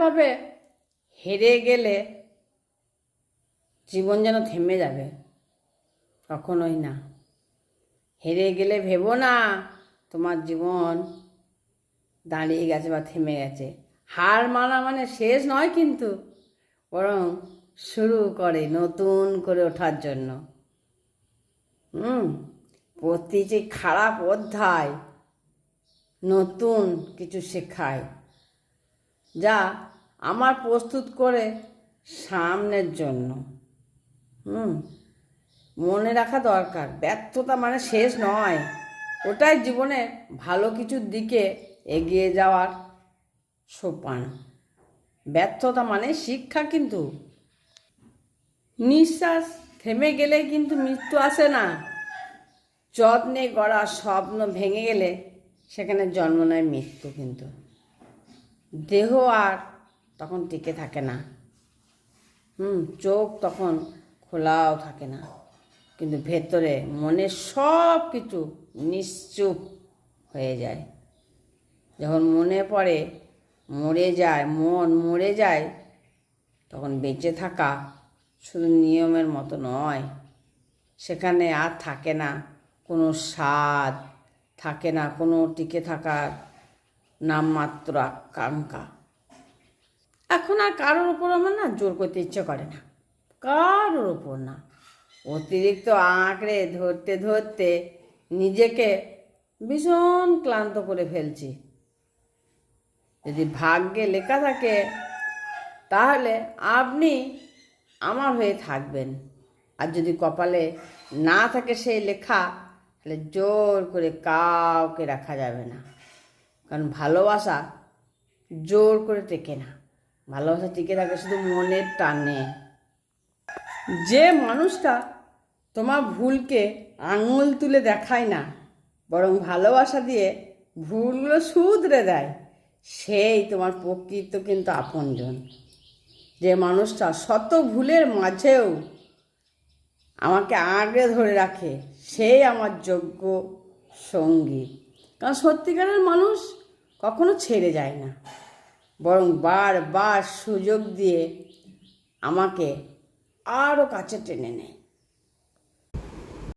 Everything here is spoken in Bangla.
ভাবে হেরে গেলে জীবন যেন থেমে যাবে, কখনোই না। হেরে গেলে ভেবো না তোমার জীবন দাঁড়িয়ে গেছে বা থেমে গেছে। হার মানা মানে শেষ নয় কিন্তু, বরং শুরু করে নতুন করে ওঠার জন্য। প্রতিটি খারাপ অধ্যায় নতুন কিছু শেখায়, যা আমার প্রস্তুত করে সামনের জন্য। মনে রাখা দরকার, ব্যর্থতা মানে শেষ নয়, ওটাই জীবনে ভালো কিছুর দিকে এগিয়ে যাওয়ার সোপান। ব্যর্থতা মানে শিক্ষা কিন্তু। নিঃশ্বাস থেমে গেলে কিন্তু মৃত্যু আসে না। যত্নে গড়া স্বপ্ন ভেঙে গেলে সেখানে জন্ম নেয় মৃত্যু কিন্তু। দেহ আর তখন টিকে থাকে না, চোখ তখন খোলাও থাকে না, কিন্তু ভেতরে মনের সব কিছু নিশ্চুপ হয়ে যায়। যখন মনে পড়ে মন মরে যায়, তখন বেঁচে থাকা শুধু নিয়মের মতো নয়, সেখানে আর থাকে না কোনো স্বাদ, থাকে না কোনো টিকে থাকার নামমাত্র আকাঙ্ক্ষা। এখন আর কারোর ওপর আমার না জোর করতে ইচ্ছে করে না, কারোর ওপর না। অতিরিক্ত আঁকড়ে ধরতে ধরতে নিজেকে ভীষণ ক্লান্ত করে ফেলছি। যদি ভাগ্যে লেখা থাকে তাহলে আপনি আমার হয়ে থাকবেন, আর যদি কপালে না থাকে সেই লেখা, তাহলে জোর করে কাউকে রাখা যাবে না। কারণ ভালোবাসা জোর করে টেকে না, ভালোবাসা টিকে থাকে শুধু মনের টানে। যে মানুষটা তোমার ভুলকে আঙুল তুলে দেখায় না, বরং ভালোবাসা দিয়ে ভুলগুলো শুধরে দেয়, সেই তোমার প্রকৃত কিন্তু আপনজন। যে মানুষটা শত ভুলের মাঝেও আমাকে আঁকড়ে ধরে রাখে, সেই আমার যোগ্য সঙ্গী। কারণ সত্যিকারের মানুষ কখনো ছেড়ে যায় না, বরং বারবার সুযোগ দিয়ে আমাকে আরও কাছে টেনে নেয়।